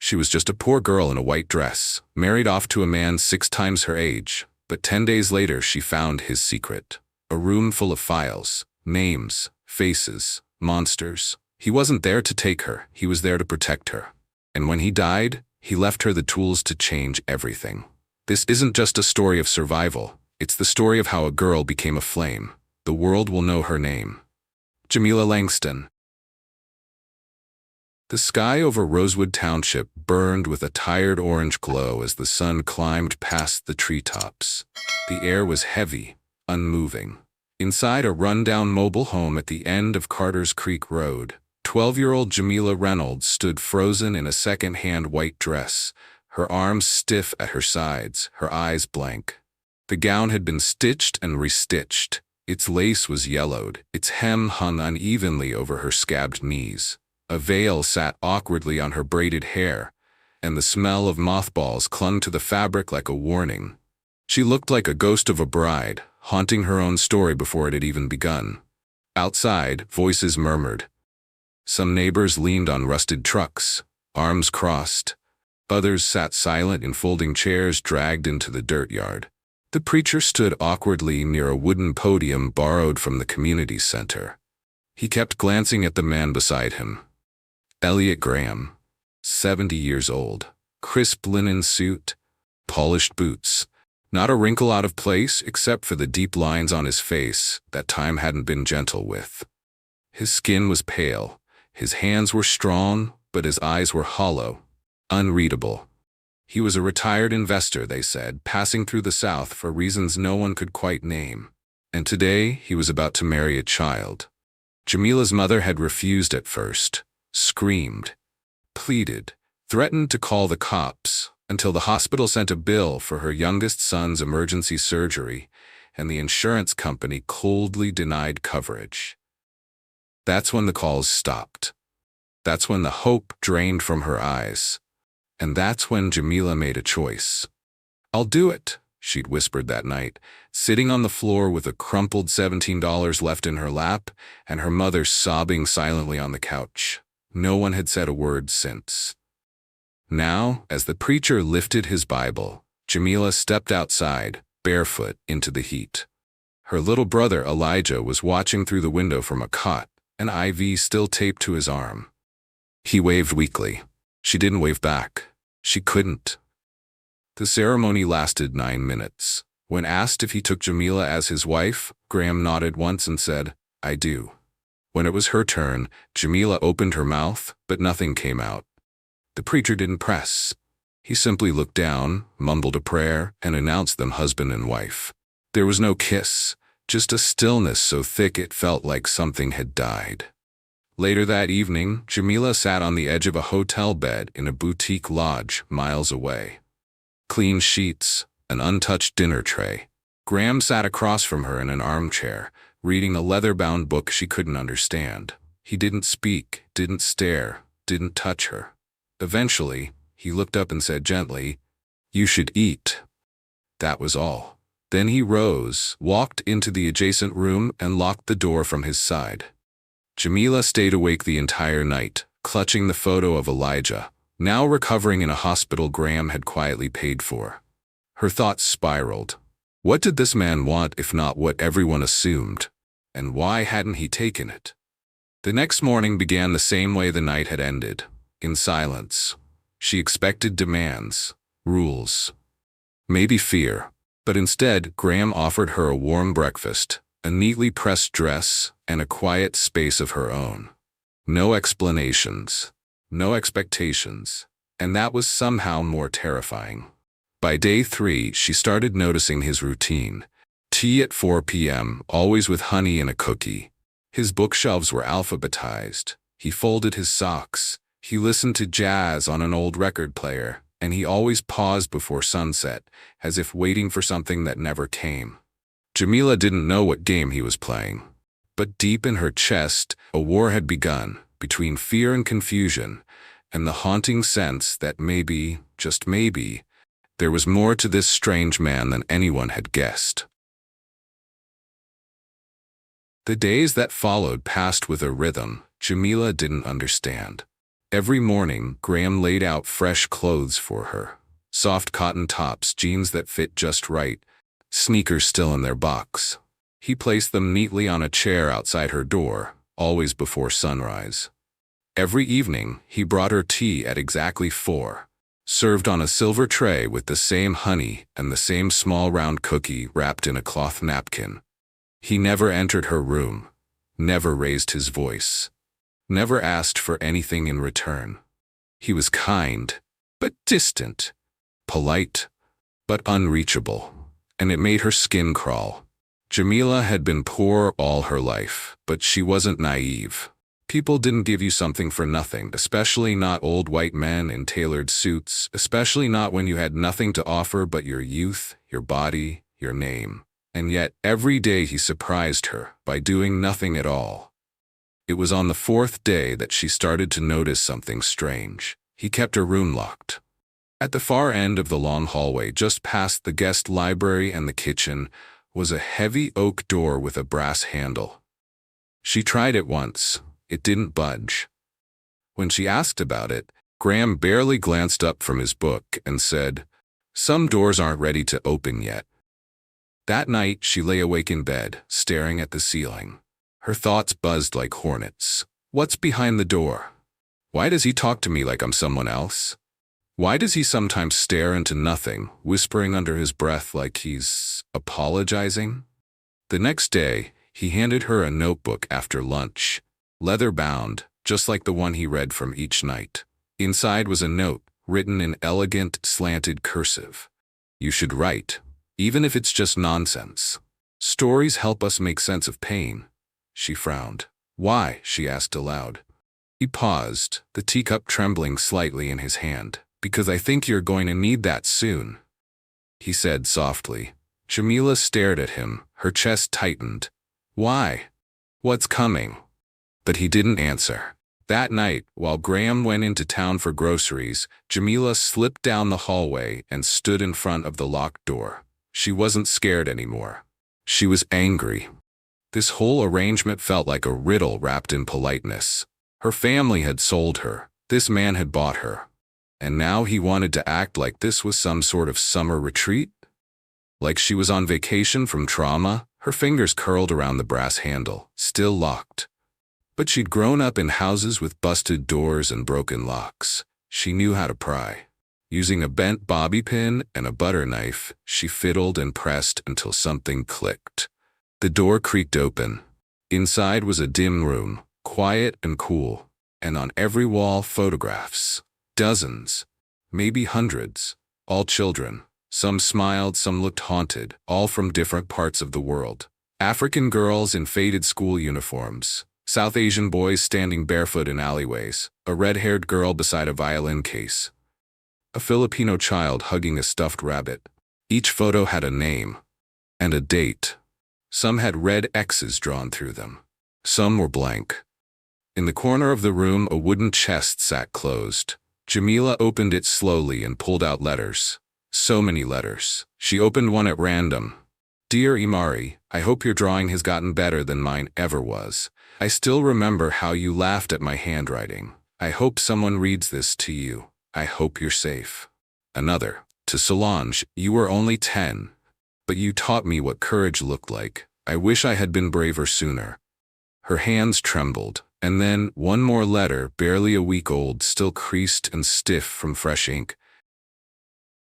She was just a poor girl in a white dress, married off to a man 6 times her age, but 10 days later she found his secret. A room full of files, names, faces, monsters. He wasn't there to take her, he was there to protect her. And when he died, he left her the tools to change everything. This isn't just a story of survival, it's the story of how a girl became a flame. The world will know her name. Jamila Langston. The sky over Rosewood Township burned with a tired orange glow as the sun climbed past the treetops. The air was heavy, unmoving. Inside a run-down mobile home at the end of Carter's Creek Road, 12-year-old Jamila Reynolds stood frozen in a second-hand white dress, her arms stiff at her sides, her eyes blank. The gown had been stitched and restitched. Its lace was yellowed, its hem hung unevenly over her scabbed knees. A veil sat awkwardly on her braided hair, and the smell of mothballs clung to the fabric like a warning. She looked like a ghost of a bride, haunting her own story before it had even begun. Outside, voices murmured. Some neighbors leaned on rusted trucks, arms crossed. Others sat silent in folding chairs dragged into the dirt yard. The preacher stood awkwardly near a wooden podium borrowed from the community center. He kept glancing at the man beside him. Elliot Graham, 70 years old, crisp linen suit, polished boots. Not a wrinkle out of place except for the deep lines on his face that time hadn't been gentle with. His skin was pale, his hands were strong, but his eyes were hollow, unreadable. He was a retired investor, they said, passing through the South for reasons no one could quite name. And today he was about to marry a child. Jamila's mother had refused at first, screamed, pleaded, threatened to call the cops, until the hospital sent a bill for her youngest son's emergency surgery, and the insurance company coldly denied coverage. That's when the calls stopped. That's when the hope drained from her eyes. And that's when Jamila made a choice. "I'll do it," she'd whispered that night, sitting on the floor with a crumpled $17 left in her lap and her mother sobbing silently on the couch. No one had said a word since. Now, as the preacher lifted his Bible, Jamila stepped outside, barefoot, into the heat. Her little brother Elijah was watching through the window from a cot, an IV still taped to his arm. He waved weakly. She didn't wave back. She couldn't. The ceremony lasted 9 minutes. When asked if he took Jamila as his wife, Graham nodded once and said, "I do." When it was her turn, Jamila opened her mouth, but nothing came out. The preacher didn't press. He simply looked down, mumbled a prayer, and announced them husband and wife. There was no kiss, just a stillness so thick it felt like something had died. Later that evening, Jamila sat on the edge of a hotel bed in a boutique lodge miles away. Clean sheets, an untouched dinner tray. Graham sat across from her in an armchair, reading a leather-bound book she couldn't understand. He didn't speak, didn't stare, didn't touch her. Eventually, he looked up and said gently, "You should eat." That was all. Then he rose, walked into the adjacent room, and locked the door from his side. Jamila stayed awake the entire night, clutching the photo of Elijah, now recovering in a hospital Graham had quietly paid for. Her thoughts spiraled. What did this man want if not what everyone assumed? And why hadn't he taken it? The next morning began the same way the night had ended, in silence. She expected demands, rules, maybe fear, but instead Graham offered her a warm breakfast, a neatly pressed dress, and a quiet space of her own. No explanations, no expectations, and that was somehow more terrifying. By day 3, she started noticing his routine. Tea at 4 p.m., always with honey and a cookie. His bookshelves were alphabetized. He folded his socks. He listened to jazz on an old record player, and he always paused before sunset, as if waiting for something that never came. Jamila didn't know what game he was playing, but deep in her chest, a war had begun between fear and confusion, and the haunting sense that maybe, just maybe, there was more to this strange man than anyone had guessed. The days that followed passed with a rhythm Jamila didn't understand. Every morning, Graham laid out fresh clothes for her. Soft cotton tops, jeans that fit just right, sneakers still in their box. He placed them neatly on a chair outside her door, always before sunrise. Every evening, he brought her tea at exactly 4, served on a silver tray with the same honey and the same small round cookie wrapped in a cloth napkin. He never entered her room, never raised his voice, never asked for anything in return. He was kind, but distant, polite, but unreachable, and it made her skin crawl. Jamila had been poor all her life, but she wasn't naive. People didn't give you something for nothing, especially not old white men in tailored suits, especially not when you had nothing to offer but your youth, your body, your name. And yet, every day he surprised her by doing nothing at all. It was on the 4th day that she started to notice something strange. He kept her room locked. At the far end of the long hallway, just past the guest library and the kitchen, was a heavy oak door with a brass handle. She tried it once. It didn't budge. When she asked about it, Graham barely glanced up from his book and said, "Some doors aren't ready to open yet." That night, she lay awake in bed, staring at the ceiling. Her thoughts buzzed like hornets. What's behind the door? Why does he talk to me like I'm someone else? Why does he sometimes stare into nothing, whispering under his breath like he's apologizing? The next day, he handed her a notebook after lunch, leather-bound, just like the one he read from each night. Inside was a note, written in elegant, slanted cursive. "You should write, even if it's just nonsense. Stories help us make sense of pain." She frowned. "Why?" she asked aloud. He paused, the teacup trembling slightly in his hand. "Because I think you're going to need that soon," he said softly. Jamila stared at him, her chest tightened. "Why? What's coming?" But he didn't answer. That night, while Graham went into town for groceries, Jamila slipped down the hallway and stood in front of the locked door. She wasn't scared anymore. She was angry. This whole arrangement felt like a riddle wrapped in politeness. Her family had sold her. This man had bought her. And now he wanted to act like this was some sort of summer retreat? Like she was on vacation from trauma? Her fingers curled around the brass handle, still locked. But she'd grown up in houses with busted doors and broken locks. She knew how to pry. Using a bent bobby pin and a butter knife, she fiddled and pressed until something clicked. The door creaked open. Inside was a dim room, quiet and cool, and on every wall photographs. Dozens, maybe hundreds, all children. Some smiled, some looked haunted, all from different parts of the world. African girls in faded school uniforms. South Asian boys standing barefoot in alleyways, a red-haired girl beside a violin case, a Filipino child hugging a stuffed rabbit. Each photo had a name and a date. Some had red X's drawn through them. Some were blank. In the corner of the room, a wooden chest sat closed. Jamila opened it slowly and pulled out letters. So many letters. She opened one at random. "Dear Imari, I hope your drawing has gotten better than mine ever was. I still remember how you laughed at my handwriting. I hope someone reads this to you. I hope you're safe." Another. "To Solange, you were only 10, but you taught me what courage looked like. I wish I had been braver sooner." Her hands trembled. And then one more letter, barely a week old, still creased and stiff from fresh ink.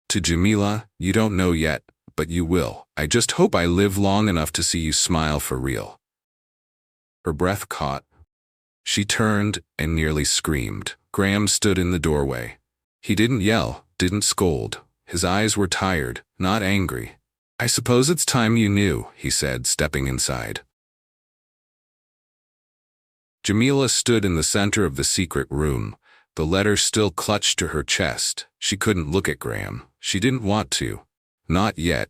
"To Jamila, you don't know yet, but you will. I just hope I live long enough to see you smile for real." Her breath caught. She turned and nearly screamed. Graham stood in the doorway. He didn't yell, didn't scold. His eyes were tired, not angry. "I suppose it's time you knew," he said, stepping inside. Jamila stood in the center of the secret room, the letter still clutched to her chest. She couldn't look at Graham. She didn't want to. Not yet.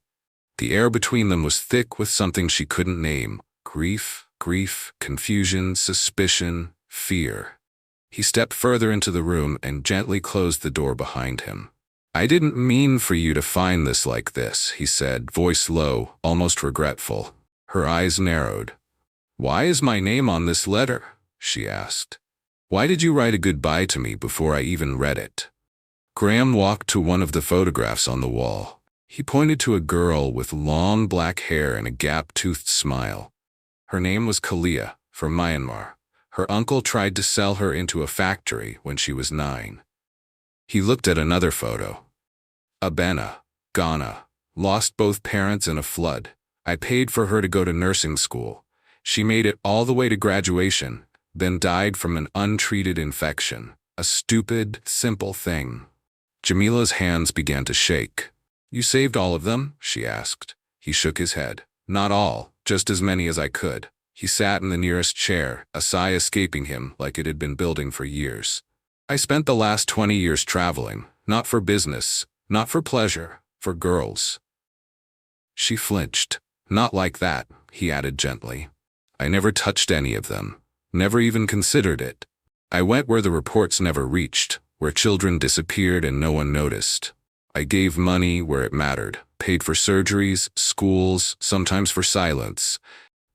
The air between them was thick with something she couldn't name. Grief, confusion, suspicion, fear. He stepped further into the room and gently closed the door behind him. "I didn't mean for you to find this like this," he said, voice low, almost regretful. Her eyes narrowed. "Why is my name on this letter?" she asked. Why did you write a goodbye to me before I even read it? Graham walked to one of the photographs on the wall. He pointed to a girl with long black hair and a gap-toothed smile. Her name was Kalia, from Myanmar. Her uncle tried to sell her into a factory when she was 9. He looked at another photo. Abena, Ghana, lost both parents in a flood. I paid for her to go to nursing school. She made it all the way to graduation, then died from an untreated infection. A stupid, simple thing. Jamila's hands began to shake. You saved all of them? She asked. He shook his head. Not all, just as many as I could. He sat in the nearest chair, a sigh escaping him like it had been building for years. I spent the last 20 years traveling, not for business, not for pleasure, for girls. She flinched. Not like that, he added gently. I never touched any of them, never even considered it. I went where the reports never reached, where children disappeared and no one noticed. I gave money where it mattered, paid for surgeries, schools, sometimes for silence,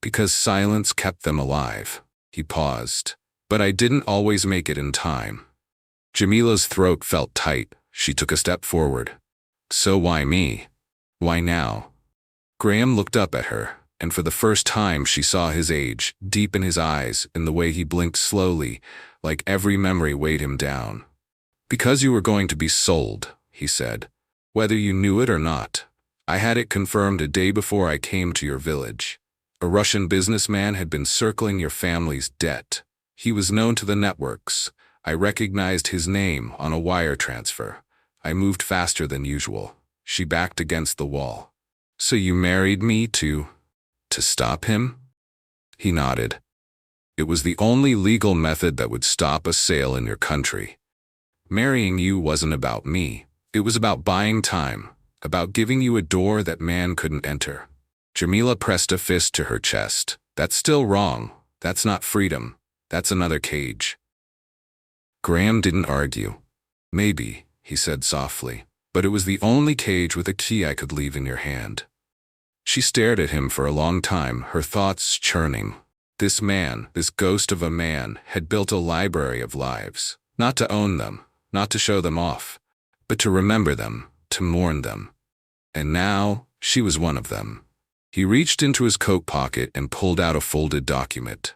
because silence kept them alive. He paused. But I didn't always make it in time. Jamila's throat felt tight. She took a step forward. So why me? Why now? Graham looked up at her, and for the first time she saw his age, deep in his eyes, in the way he blinked slowly, like every memory weighed him down. Because you were going to be sold, he said, whether you knew it or not. I had it confirmed a day before I came to your village. A Russian businessman had been circling your family's debt. He was known to the networks. I recognized his name on a wire transfer. I moved faster than usual. She backed against the wall. So you married me to stop him? He nodded. It was the only legal method that would stop a sale in your country. Marrying you wasn't about me. It was about buying time, about giving you a door that man couldn't enter. Jamila pressed a fist to her chest. That's still wrong. That's not freedom. That's another cage. Graham didn't argue. Maybe, he said softly, but it was the only cage with a key I could leave in your hand. She stared at him for a long time, her thoughts churning. This man, this ghost of a man, had built a library of lives, not to own them, not to show them off, but to remember them, to mourn them. And now, she was one of them. He reached into his coat pocket and pulled out a folded document.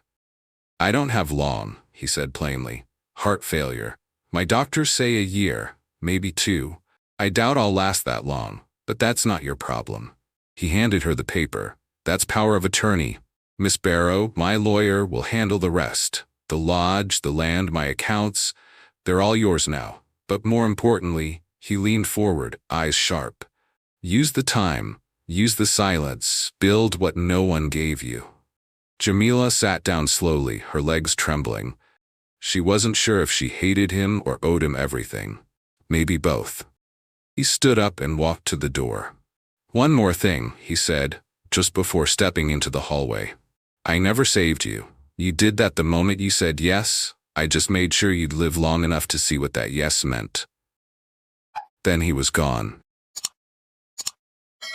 I don't have long, he said plainly. Heart failure. My doctors say a year, maybe 2. I doubt I'll last that long, but that's not your problem. He handed her the paper. That's power of attorney. Miss Barrow, my lawyer, will handle the rest. The lodge, the land, my accounts, they're all yours now. But more importantly, he leaned forward, eyes sharp. Use the time, use the silence, build what no one gave you. Jamila sat down slowly, her legs trembling. She wasn't sure if she hated him or owed him everything. Maybe both. He stood up and walked to the door. One more thing, he said, just before stepping into the hallway. I never saved you. You did that the moment you said yes. I just made sure you'd live long enough to see what that yes meant. Then he was gone.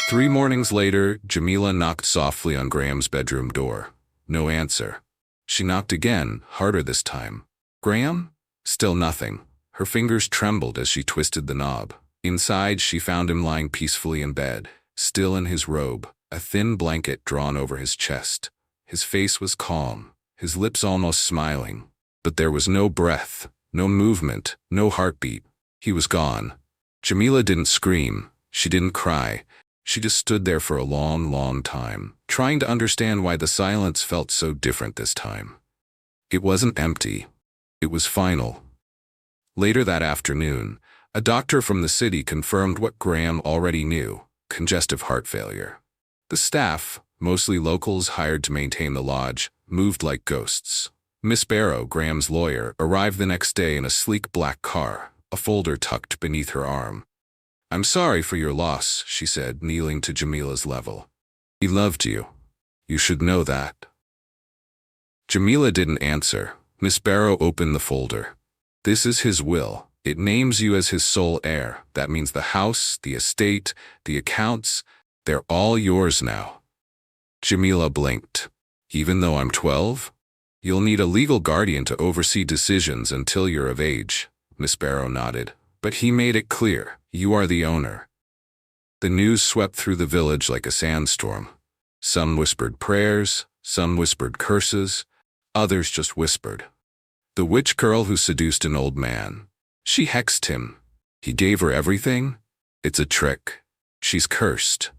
3 mornings later, Jamila knocked softly on Graham's bedroom door. No answer. She knocked again, harder this time. Graham? Still nothing. Her fingers trembled as she twisted the knob. Inside, she found him lying peacefully in bed, still in his robe, a thin blanket drawn over his chest. His face was calm, his lips almost smiling. But there was no breath, no movement, no heartbeat. He was gone. Jamila didn't scream. She didn't cry. She just stood there for a long, long time, trying to understand why the silence felt so different this time. It wasn't empty. It was final. Later that afternoon, a doctor from the city confirmed what Graham already knew: congestive heart failure. The staff, mostly locals hired to maintain the lodge, moved like ghosts. Miss Barrow, Graham's lawyer, arrived the next day in a sleek black car, a folder tucked beneath her arm. I'm sorry for your loss, she said, kneeling to Jamila's level. He loved you. You should know that. Jamila didn't answer. Miss Barrow opened the folder. This is his will. It names you as his sole heir. That means the house, the estate, the accounts, they're all yours now. Jamila blinked. Even though I'm 12? You'll need a legal guardian to oversee decisions until you're of age. Miss Barrow nodded. But he made it clear, you are the owner. The news swept through the village like a sandstorm. Some whispered prayers, some whispered curses, others just whispered. The witch girl who seduced an old man. She hexed him. He gave her everything? It's a trick. She's cursed.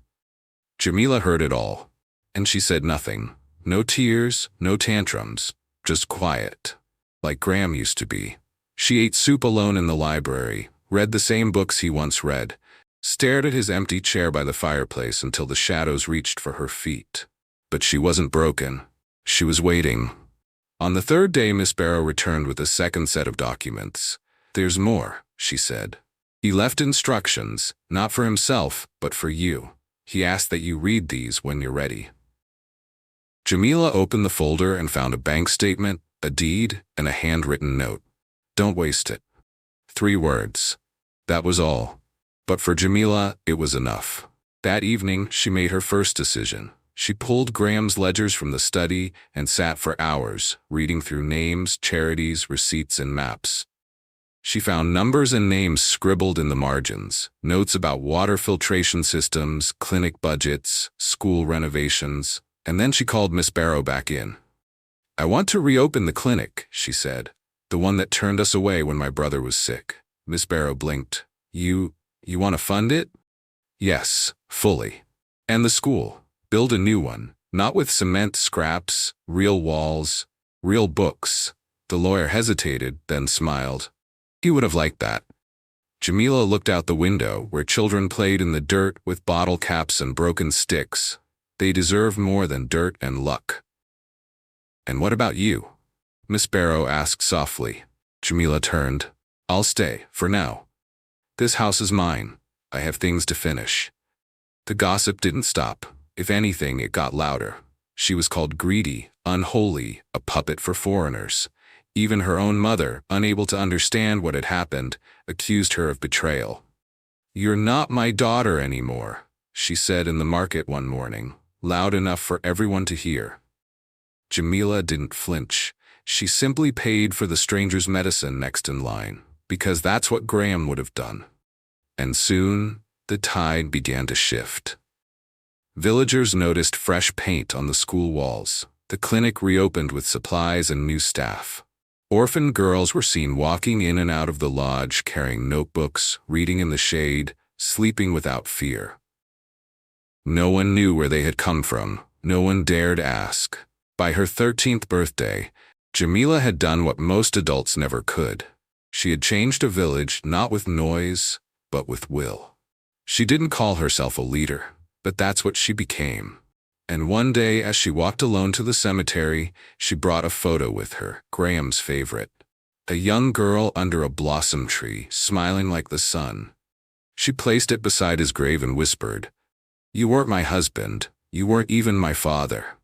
Jamila heard it all, and she said nothing. No tears, no tantrums, just quiet, like Graham used to be. She ate soup alone in the library, read the same books he once read, stared at his empty chair by the fireplace until the shadows reached for her feet. But she wasn't broken. She was waiting. On the third day, Miss Barrow returned with a second set of documents. There's more, she said. He left instructions, not for himself, but for you. He asked that you read these when you're ready. Jamila opened the folder and found a bank statement, a deed, and a handwritten note. Don't waste it. 3 words. That was all. But for Jamila, it was enough. That evening, she made her first decision. She pulled Graham's ledgers from the study and sat for hours, reading through names, charities, receipts, and maps. She found numbers and names scribbled in the margins, notes about water filtration systems, clinic budgets, school renovations, and then she called Miss Barrow back in. I want to reopen the clinic, she said, the one that turned us away when my brother was sick. Miss Barrow blinked. You want to fund it? Yes, fully. And the school. Build a new one, not with cement scraps, real walls, real books. The lawyer hesitated, then smiled. He would have liked that. Jamila looked out the window where children played in the dirt with bottle caps and broken sticks. They deserve more than dirt and luck. And what about you? Miss Barrow asked softly. Jamila turned. I'll stay, for now. This house is mine. I have things to finish. The gossip didn't stop. If anything, it got louder. She was called greedy, unholy, a puppet for foreigners. Even her own mother, unable to understand what had happened, accused her of betrayal. You're not my daughter anymore, she said in the market one morning, loud enough for everyone to hear. Jamila didn't flinch. She simply paid for the stranger's medicine next in line, because that's what Graham would have done. And soon, the tide began to shift. Villagers noticed fresh paint on the school walls. The clinic reopened with supplies and new staff. Orphan girls were seen walking in and out of the lodge carrying notebooks, reading in the shade, sleeping without fear. No one knew where they had come from. No one dared ask. By her 13th birthday, Jamila had done what most adults never could. She had changed a village not with noise, but with will. She didn't call herself a leader, but that's what she became. And one day, as she walked alone to the cemetery, she brought a photo with her, Graham's favorite. A young girl under a blossom tree, smiling like the sun. She placed it beside his grave and whispered, "You weren't my husband. You weren't even my father."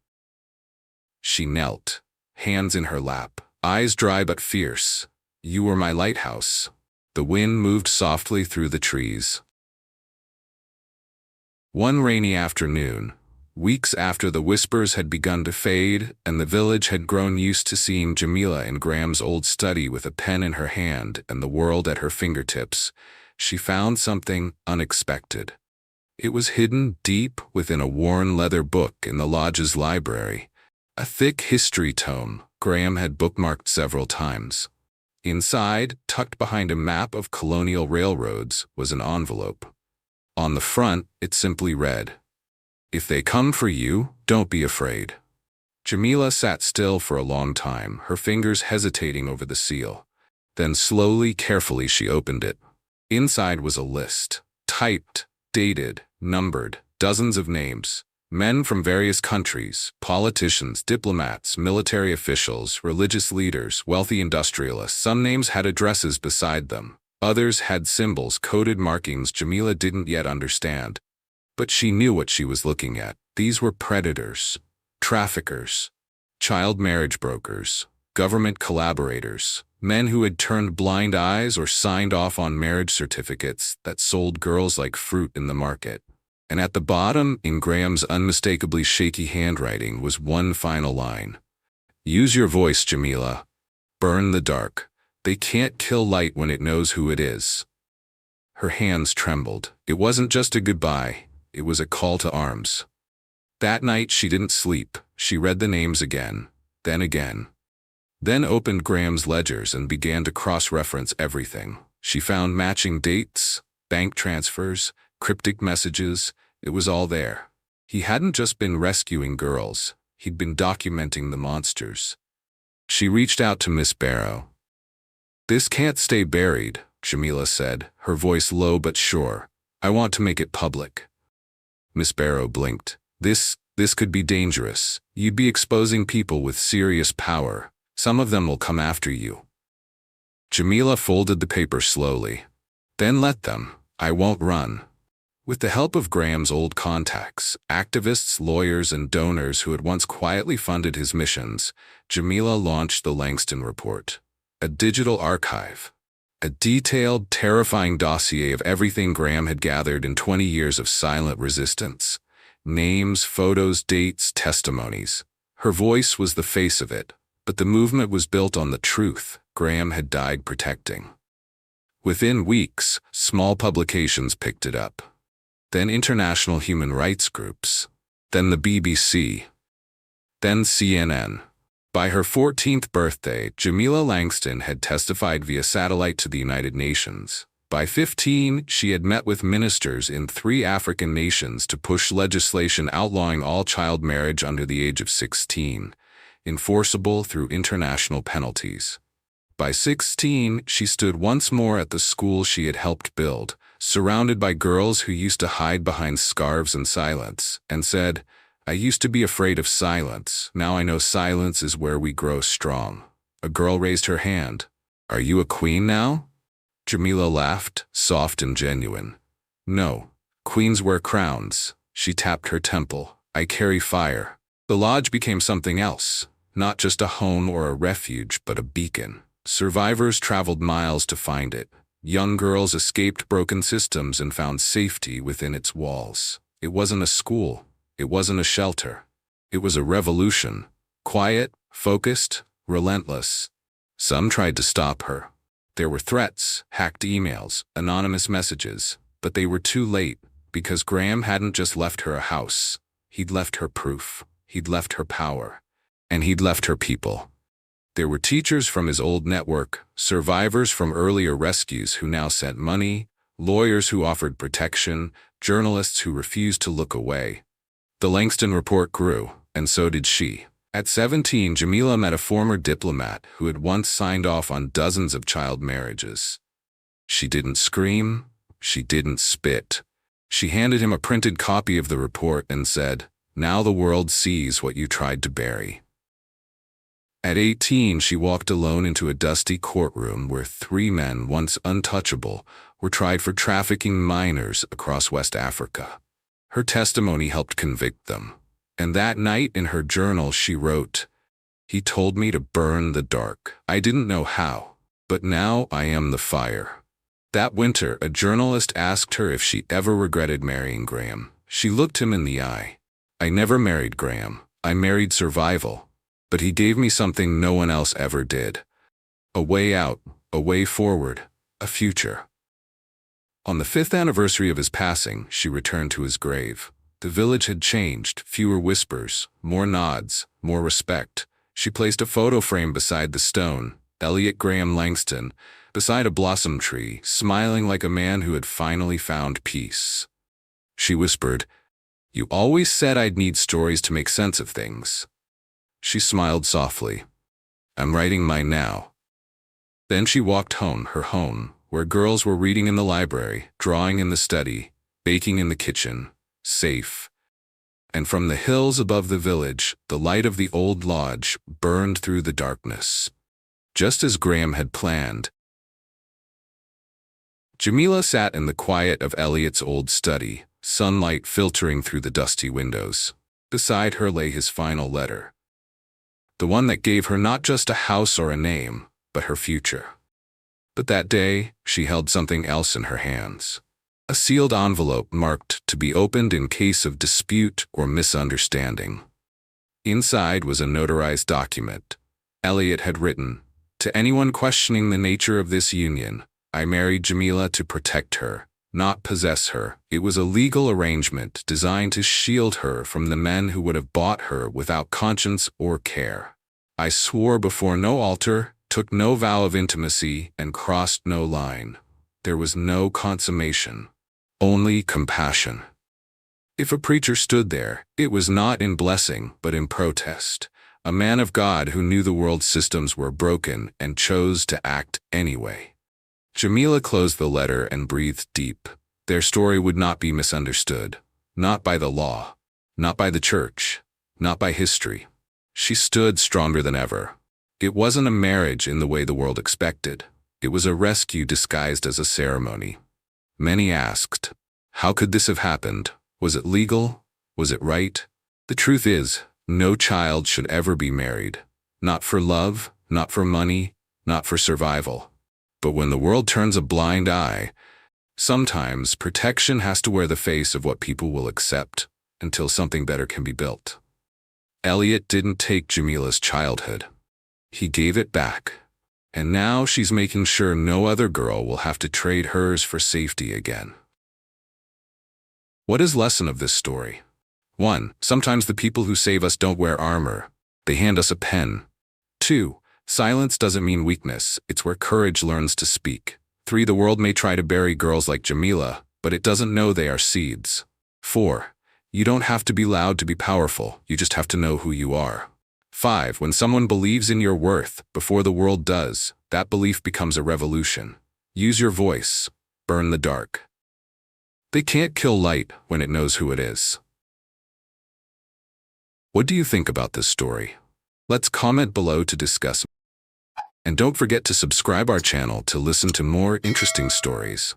She knelt, hands in her lap, eyes dry but fierce. "You were my lighthouse." The wind moved softly through the trees. One rainy afternoon, weeks after the whispers had begun to fade and the village had grown used to seeing Jamila in Graham's old study with a pen in her hand and the world at her fingertips, she found something unexpected. It was hidden deep within a worn leather book in the lodge's library, a thick history tome Graham had bookmarked several times. Inside, tucked behind a map of colonial railroads, was an envelope. On the front, it simply read, "If they come for you, don't be afraid." Jamila sat still for a long time, her fingers hesitating over the seal. Then slowly, carefully, she opened it. Inside was a list, typed, dated, numbered, dozens of names. Men from various countries, politicians, diplomats, military officials, religious leaders, wealthy industrialists. Some names had addresses beside them. Others had symbols, coded markings Jamila didn't yet understand. But she knew what she was looking at. These were predators, traffickers, child marriage brokers, government collaborators, men who had turned blind eyes or signed off on marriage certificates that sold girls like fruit in the market. And at the bottom, in Graham's unmistakably shaky handwriting, was one final line. Use your voice, Jamila. Burn the dark. They can't kill light when it knows who it is. Her hands trembled. It wasn't just a goodbye. It was a call to arms. That night she didn't sleep. She read the names again, then again. Then opened Graham's ledgers and began to cross-reference everything. She found matching dates, bank transfers, cryptic messages. It was all there. He hadn't just been rescuing girls. He'd been documenting the monsters. She reached out to Miss Barrow. "This can't stay buried," Jamila said, her voice low but sure. "I want to make it public." Miss Barrow blinked. This could be dangerous. You'd be exposing people with serious power. Some of them will come after you." Jamila folded the paper slowly. "Then let them. I won't run." With the help of Graham's old contacts, activists, lawyers, and donors who had once quietly funded his missions, Jamila launched the Langston Report, a digital archive, a detailed, terrifying dossier of everything Graham had gathered in 20 years of silent resistance. Names, photos, dates, testimonies. Her voice was the face of it, but the movement was built on the truth Graham had died protecting. Within weeks, small publications picked it up. Then international human rights groups. Then the BBC. Then CNN. By her 14th birthday, Jamila Langston had testified via satellite to the United Nations. By 15, she had met with ministers in 3 African nations to push legislation outlawing all child marriage under the age of 16, enforceable through international penalties. By 16, she stood once more at the school she had helped build, surrounded by girls who used to hide behind scarves and silence, and said, "I used to be afraid of silence. Now I know silence is where we grow strong." A girl raised her hand. "Are you a queen now?" Jamila laughed, soft and genuine. "No. Queens wear crowns." She tapped her temple. "I carry fire." The lodge became something else, not just a home or a refuge, but a beacon. Survivors traveled miles to find it. Young girls escaped broken systems and found safety within its walls. It wasn't a school. It wasn't a shelter. It was a revolution. Quiet, focused, relentless. Some tried to stop her. There were threats, hacked emails, anonymous messages, but they were too late because Graham hadn't just left her a house. He'd left her proof. He'd left her power. And he'd left her people. There were teachers from his old network, survivors from earlier rescues who now sent money, lawyers who offered protection, journalists who refused to look away. The Langston Report grew, and so did she. At 17, Jamila met a former diplomat who had once signed off on dozens of child marriages. She didn't scream. She didn't spit. She handed him a printed copy of the report and said, "Now the world sees what you tried to bury." At 18, she walked alone into a dusty courtroom where 3 men, once untouchable, were tried for trafficking minors across West Africa. Her testimony helped convict them. And that night in her journal she wrote, "He told me to burn the dark. I didn't know how, but now I am the fire." That winter, a journalist asked her if she ever regretted marrying Graham. She looked him in the eye. "I never married Graham. I married survival. But he gave me something no one else ever did. A way out, a way forward, a future." On the 5th anniversary of his passing, she returned to his grave. The village had changed, fewer whispers, more nods, more respect. She placed a photo frame beside the stone, Elliot Graham Langston, beside a blossom tree, smiling like a man who had finally found peace. She whispered, "You always said I'd need stories to make sense of things." She smiled softly. "I'm writing mine now." Then she walked home, her home, where girls were reading in the library, drawing in the study, baking in the kitchen, safe. And from the hills above the village, the light of the old lodge burned through the darkness. Just as Graham had planned. Jamila sat in the quiet of Elliot's old study, sunlight filtering through the dusty windows. Beside her lay his final letter. The one that gave her not just a house or a name, but her future. But that day, she held something else in her hands. A sealed envelope marked to be opened in case of dispute or misunderstanding. Inside was a notarized document. Elliot had written, "To anyone questioning the nature of this union, I married Jamila to protect her, not possess her." It was a legal arrangement designed to shield her from the men who would have bought her without conscience or care. I swore before no altar, took no vow of intimacy, and crossed no line. There was no consummation, only compassion. If a preacher stood there, it was not in blessing, but in protest. A man of God who knew the world's systems were broken and chose to act anyway. Jamila closed the letter and breathed deep. Their story would not be misunderstood. Not by the law. Not by the church. Not by history. She stood stronger than ever. It wasn't a marriage in the way the world expected. It was a rescue disguised as a ceremony. Many asked, how could this have happened? Was it legal? Was it right? The truth is, no child should ever be married. Not for love, not for money, not for survival. But when the world turns a blind eye, sometimes protection has to wear the face of what people will accept until something better can be built. Elliot didn't take Jamila's childhood. He gave it back. And now she's making sure no other girl will have to trade hers for safety again. What is the lesson of this story? 1. Sometimes the people who save us don't wear armor. They hand us a pen. 2. Silence doesn't mean weakness. It's where courage learns to speak. 3. The world may try to bury girls like Jamila, but it doesn't know they are seeds. 4. You don't have to be loud to be powerful. You just have to know who you are. 5. When someone believes in your worth before the world does, that belief becomes a revolution. Use your voice. Burn the dark. They can't kill light when it knows who it is. What do you think about this story? Let's comment below to discuss. And don't forget to subscribe our channel to listen to more interesting stories.